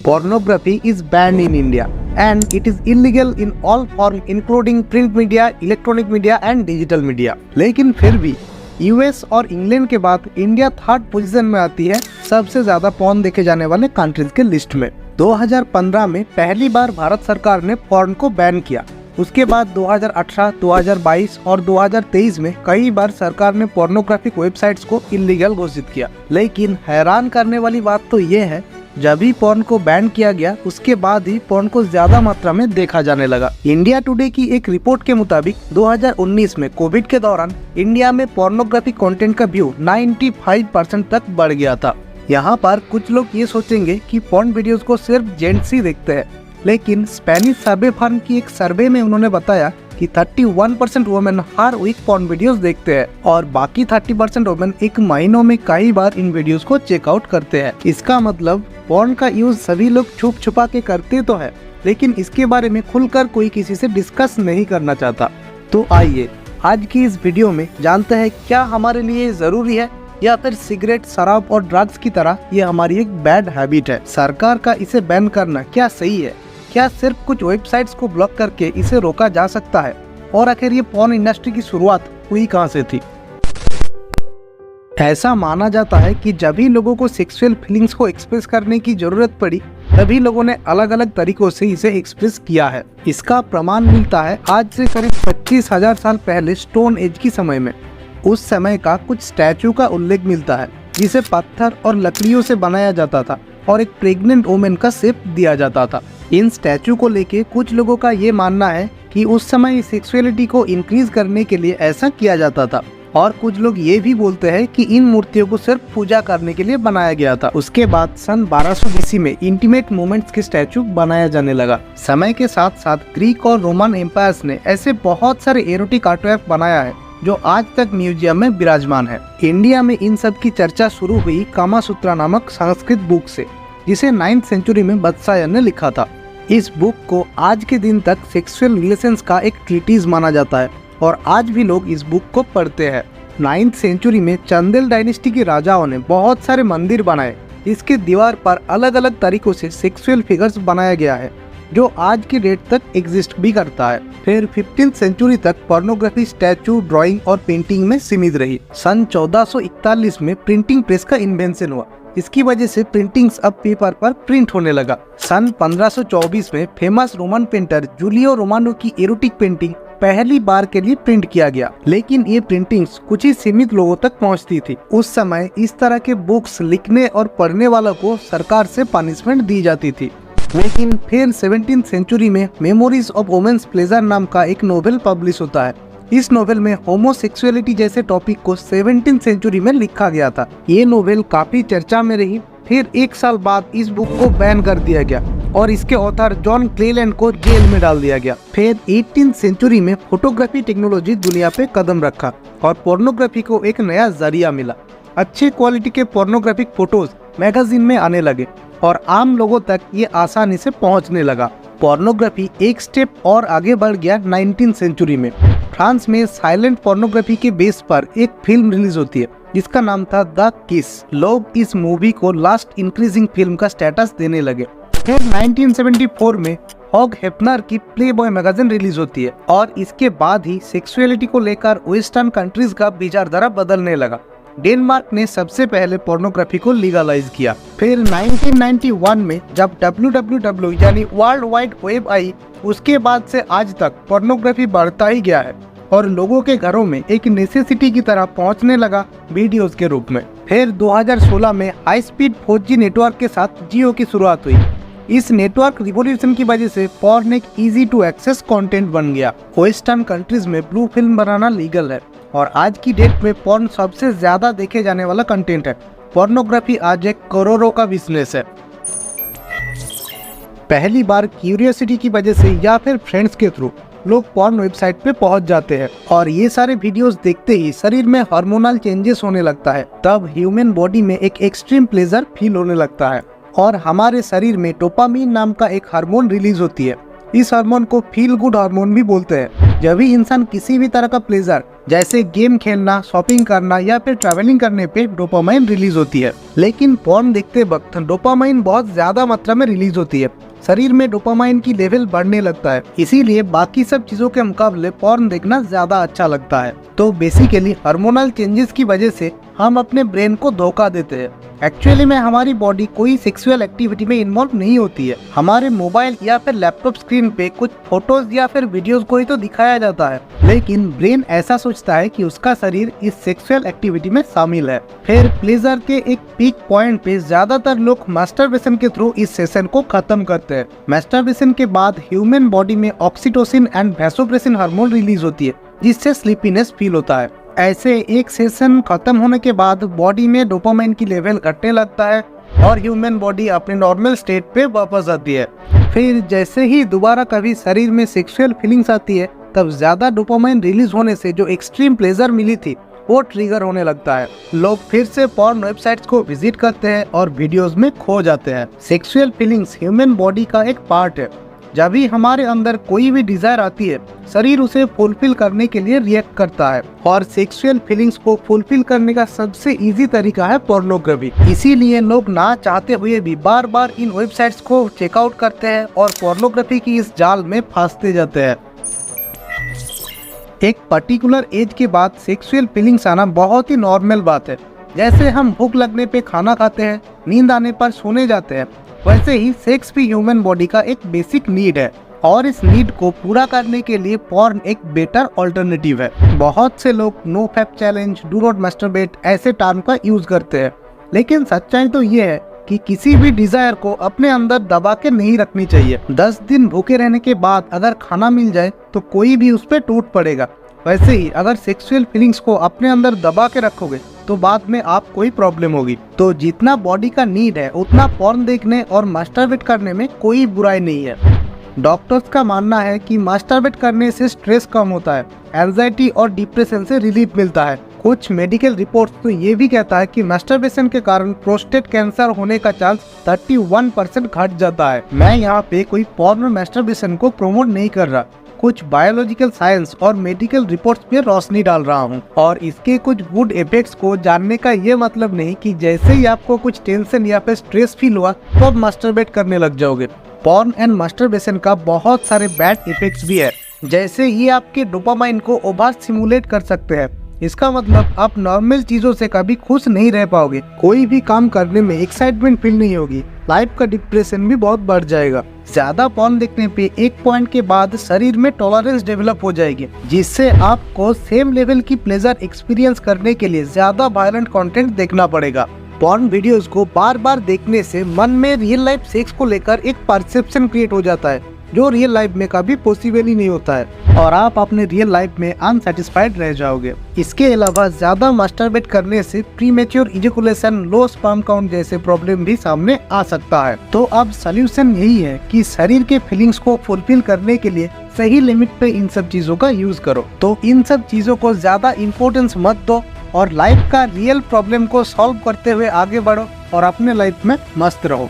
Pornography is banned in India and it is illegal in all forms including print media, electronic media and digital media. लेकिन फिर भी US और England के बाद India third position में आती है सबसे ज्यादा पॉर्न देखे जाने वाले कंट्रीज के लिस्ट में। 2015 में पहली बार भारत सरकार ने पॉर्न को बैन किया। उसके बाद 2018, 2022 और 2023 में कई बार सरकार ने पोर्नोग्राफिक वेबसाइट्स को इलीगल घोषित किया। लेकिन हैरान करने वाली बात तो ये है, जब भी पॉर्न को बैन किया गया उसके बाद ही पॉर्न को ज्यादा मात्रा में देखा जाने लगा। इंडिया टुडे की एक रिपोर्ट के मुताबिक 2019 में कोविड के दौरान इंडिया में पोर्नोग्राफिक कंटेंट का व्यू 95% तक बढ़ गया था। यहाँ पर कुछ लोग ये सोचेंगे कि पॉर्न वीडियोस को सिर्फ जेंट्स ही देखते हैं, लेकिन स्पेनिश सर्वे फर्म की एक सर्वे में उन्होंने बताया कि 31% वुमेन हर वीक पॉर्न वीडियोस देखते हैं और बाकी 30% वुमेन एक महीनों में कई बार इन वीडियोस को चेकआउट करते हैं। इसका मतलब पॉर्न का यूज सभी लोग छुप छुपा के करते तो है, लेकिन इसके बारे में खुलकर कोई किसी से डिस्कस नहीं करना चाहता। तो आइए आज की इस वीडियो में जानते हैं क्या हमारे लिए जरूरी है या फिर सिगरेट, शराब और ड्रग्स की तरह ये हमारी एक बैड हैबिट है। सरकार का इसे बैन करना क्या सही है? क्या सिर्फ कुछ वेबसाइट्स को ब्लॉक करके इसे रोका जा सकता है? और आखिर ये पॉर्न इंडस्ट्री की शुरुआत हुई कहां से थी? ऐसा माना जाता है कि जब भी लोगों को सेक्सुअल फीलिंग्स को एक्सप्रेस करने की जरूरत पड़ी, तभी लोगों ने अलग अलग तरीकों से इसे एक्सप्रेस किया है। इसका प्रमाण मिलता है आज से करीब 25,000 साल पहले स्टोन एज की समय में। उस समय का कुछ स्टैचू का उल्लेख मिलता है जिसे पत्थर और लकड़ियों से बनाया जाता था और एक प्रेग्नेंट वुमेन का शेप दिया जाता था। इन स्टैचू को लेके कुछ लोगों का ये मानना है कि उस समय सेक्सुअलिटी को इंक्रीज करने के लिए ऐसा किया जाता था, और कुछ लोग ये भी बोलते हैं कि इन मूर्तियों को सिर्फ पूजा करने के लिए बनाया गया था। उसके बाद सन 1200 BC में इंटीमेट मोमेंट्स के स्टैचू बनाया जाने लगा। समय के साथ साथ ग्रीक और रोमन एम्पायर्स ने ऐसे बहुत सारे एरोटिक आर्टवर्क बनाया है जो आज तक म्यूजियम में विराजमान है। इंडिया में इन सब की चर्चा शुरू हुई कामासूत्रा नामक संस्कृत बुक से, जिसे 9th सेंचुरी में वत्सायन ने लिखा था। इस बुक को आज के दिन तक सेक्सुअल रिलेशंस का एक ट्रीटीज माना जाता है और आज भी लोग इस बुक को पढ़ते हैं। 9th सेंचुरी में चंदेल डायनेस्टी के राजाओं ने बहुत सारे मंदिर बनाए, जिसके दीवार पर अलग अलग तरीकों से सेक्सुअल फिगर्स बनाया गया है जो आज की डेट तक एग्जिस्ट भी करता है। फिर 15th सेंचुरी तक पोर्नोग्राफी स्टैचू, ड्राइंग और पेंटिंग में सीमित रही। सन 1441 में प्रिंटिंग प्रेस का इन्वेंशन हुआ, इसकी वजह से प्रिंटिंग्स अब पेपर पर प्रिंट होने लगा। सन 1524 में famous Roman painter Julio Romano की एरोटिक पेंटिंग पहली बार के लिए प्रिंट किया गया, लेकिन ये प्रिंटिंग्स कुछ ही सीमित लोगों तक पहुंचती थी। उस समय इस तरह के बुक्स लिखने और पढ़ने वालों को सरकार से पनिशमेंट दी जाती थी। लेकिन फिर 17th सेंचुरी में मेमोरीज ऑफ वुमेन्स प्लेजर नाम का एक नोवेल पब्लिश होता है। इस नोवेल में होमोसेक्सुअलिटी जैसे टॉपिक को 17th सेंचुरी में लिखा गया था। ये नोवेल काफी चर्चा में रही। फिर एक साल बाद इस बुक को बैन कर दिया गया और इसके ऑथर जॉन क्लेलैंड को जेल में डाल दिया गया। फिर 18th सेंचुरी में फोटोग्राफी टेक्नोलॉजी दुनिया पे कदम रखा और पोर्नोग्राफी को एक नया जरिया मिला। अच्छे क्वालिटी के पोर्नोग्राफिक फोटोज मैगजीन में आने लगे और आम लोगों तक ये आसानी से पहुंचने लगा। पोर्नोग्राफी एक स्टेप और आगे बढ़ गया 19th सेंचुरी में। फ्रांस में साइलेंट पोर्नोग्राफी के बेस पर एक फिल्म रिलीज होती है जिसका नाम था द किस। लोग इस मूवी को लास्ट इंक्रीजिंग फिल्म का स्टेटस देने लगे। फिर 1974 में हॉग हेफनर की प्लेबॉय मैगजीन रिलीज होती है और इसके बाद ही सेक्सुअलिटी को लेकर वेस्टर्न कंट्रीज का विचारधारा बदलने लगा। डेनमार्क ने सबसे पहले पोर्नोग्राफी को लीगलाइज किया। फिर 1991 में जब WWW यानी वर्ल्ड वाइड वेब आई, उसके बाद से आज तक पोर्नोग्राफी बढ़ता ही गया है और लोगों के घरों में एक नेसेसिटी की तरह पहुंचने लगा वीडियोस के रूप में। फिर 2016 में हाई स्पीड 4G नेटवर्क के साथ जियो की शुरुआत हुई। इस नेटवर्क रिवॉल्यूशन की वजह से पॉर्न एक इजी टू एक्सेस कंटेंट बन गया। वेस्टर्न कंट्रीज में ब्लू फिल्म बनाना लीगल है और आज की डेट में पॉर्न सबसे ज्यादा देखे जाने वाला कंटेंट है। पोर्नोग्राफी आज एक करोड़ों का बिजनेस है। पहली बार क्यूरियोसिटी की वजह से या फिर फ्रेंड्स के थ्रू लोग पॉर्न वेबसाइट पे पहुंच जाते हैं और ये सारे वीडियोस देखते ही शरीर में हार्मोनल चेंजेस होने लगता है। तब ह्यूमन बॉडी में एक एक्सट्रीम प्लेजर फील होने लगता है और हमारे शरीर में डोपामीन नाम का एक हार्मोन रिलीज होती है इस हार्मोन को फील गुड हार्मोन भी बोलते हैं। जब भी इंसान किसी भी तरह का प्लेजर जैसे गेम खेलना, शॉपिंग करना या फिर ट्रैवलिंग करने पे डोपामाइन रिलीज होती है। लेकिन पॉर्न देखते वक्त डोपामाइन बहुत ज्यादा मात्रा में रिलीज होती है। शरीर में डोपामाइन की लेवल बढ़ने लगता है, इसीलिए बाकी सब चीजों के मुकाबले पॉर्न देखना ज्यादा अच्छा लगता है। तो बेसिकली हार्मोनल चेंजेस की वजह से हम अपने ब्रेन को धोखा देते हैं। एक्चुअली में हमारी बॉडी कोई सेक्सुअल एक्टिविटी में इन्वॉल्व नहीं होती है। हमारे मोबाइल या फिर लैपटॉप स्क्रीन पे कुछ फोटोज या फिर वीडियोस को ही तो दिखाया जाता है, लेकिन ब्रेन ऐसा सोचता है कि उसका शरीर इस सेक्सुअल एक्टिविटी में शामिल है। फिर प्लेजर के एक पीक पॉइंट पे ज्यादातर लोग मास्टरबेशन के थ्रू इस सेशन को खत्म करते हैं। मास्टरबेशन के बाद ह्यूमन बॉडी में oxytocin and vasopressin hormone release होती है, जिससे स्लीपीनेस फील होता है। ऐसे एक सेशन खत्म होने के बाद बॉडी में डोपामाइन की लेवल घटने लगता है और ह्यूमन बॉडी अपने नॉर्मल स्टेट पे वापस आती है। फिर जैसे ही दोबारा कभी शरीर में सेक्सुअल फीलिंग्स आती है, तब ज्यादा डोपामाइन रिलीज होने से जो एक्सट्रीम प्लेजर मिली थी वो ट्रिगर होने लगता है। लोग फिर से पॉर्न वेबसाइट्स को विजिट करते हैं और वीडियोस में खो जाते हैं। सेक्सुअल फीलिंग्स ह्यूमन बॉडी का एक पार्ट है। जब भी हमारे अंदर कोई भी डिजायर आती है, शरीर उसे फुलफिल करने के लिए रिएक्ट करता है और सेक्सुअल फीलिंग्स को फुलफिल करने का सबसे इजी तरीका है पोर्नोग्राफी। इसीलिए लोग ना चाहते हुए भी बार बार इन वेबसाइट्स को चेकआउट करते हैं और पोर्नोग्राफी की इस जाल में फंसते जाते हैं। एक पर्टिकुलर एज के बाद सेक्सुअल फीलिंग्स आना बहुत ही नॉर्मल बात है। जैसे हम भूख लगने पे खाना खाते हैं, नींद आने पर सोने जाते हैं, वैसे ही सेक्स भी ह्यूमन बॉडी का एक बेसिक नीड है और इस नीड को पूरा करने के लिए पॉर्न एक बेटर ऑल्टरनेटिव है। बहुत से लोग no fap challenge, do not masturbate ऐसे टर्म का यूज करते हैं, लेकिन सच्चाई तो ये है कि किसी भी डिजायर को अपने अंदर दबा के नहीं रखनी चाहिए। 10 दिन भूखे रहने के बाद अगर खाना मिल जाए तो कोई भी उस पर टूट पड़ेगा। वैसे ही अगर सेक्सुअल फीलिंग्स को अपने अंदर दबा के रखोगे तो बाद में आपको ही प्रॉब्लम होगी। तो जितना बॉडी का नीड है उतना पॉर्न देखने और मास्टरबेट करने में कोई बुराई नहीं है। डॉक्टर्स का मानना है कि मास्टरबेट करने से स्ट्रेस कम होता है, एंजाइटी और डिप्रेशन से रिलीफ मिलता है। कुछ मेडिकल रिपोर्ट्स तो ये भी कहता है कि मास्टरबेशन के कारण प्रोस्टेट कैंसर होने का चांस 31% घट जाता है। मैं यहाँ पे कोई पॉर्न मास्टरबेशन को प्रमोट नहीं कर रहा, कुछ बायोलॉजिकल साइंस और मेडिकल रिपोर्ट्स पे रोशनी डाल रहा हूँ। और इसके कुछ गुड इफेक्ट्स को जानने का ये मतलब नहीं कि जैसे ही आपको कुछ टेंशन या फिर स्ट्रेस फील हुआ तो आप मास्टरबेट करने लग जाओगे। पॉर्न एंड मास्टरबेशन का बहुत सारे बैड इफेक्ट्स भी है, जैसे ये आपके डोपामाइन को ओवर स्टिमुलेट कर सकते हैं। इसका मतलब आप नॉर्मल चीजों से कभी खुश नहीं रह पाओगे, कोई भी काम करने में एक्साइटमेंट फील नहीं होगी, लाइफ का डिप्रेशन भी बहुत बढ़ जाएगा। ज्यादा पॉर्न देखने पे एक पॉइंट के बाद शरीर में टॉलरेंस डेवलप हो जाएगी, जिससे आपको सेम लेवल की प्लेजर एक्सपीरियंस करने के लिए ज्यादा वायलेंट कंटेंट देखना पड़ेगा। पॉर्न वीडियोस को बार बार देखने से मन में रियल लाइफ सेक्स को लेकर एक परसेप्शन क्रिएट हो जाता है, जो रियल लाइफ में कभी पॉसिबल ही नहीं होता है और आप अपने रियल लाइफ में अनसेटिस्फाइड रह जाओगे। इसके अलावा ज्यादा मास्टरबेट करने से premature ejaculation, low sperm count जैसे प्रॉब्लम भी सामने आ सकता है। तो अब सोल्यूशन यही है कि शरीर के फीलिंग्स को फुलफिल करने के लिए सही लिमिट पे इन सब चीजों का यूज करो। तो इन सब चीजों को ज्यादा इम्पोर्टेंस मत दो और लाइफ का रियल प्रॉब्लम को सॉल्व करते हुए आगे बढ़ो और अपने लाइफ में मस्त रहो।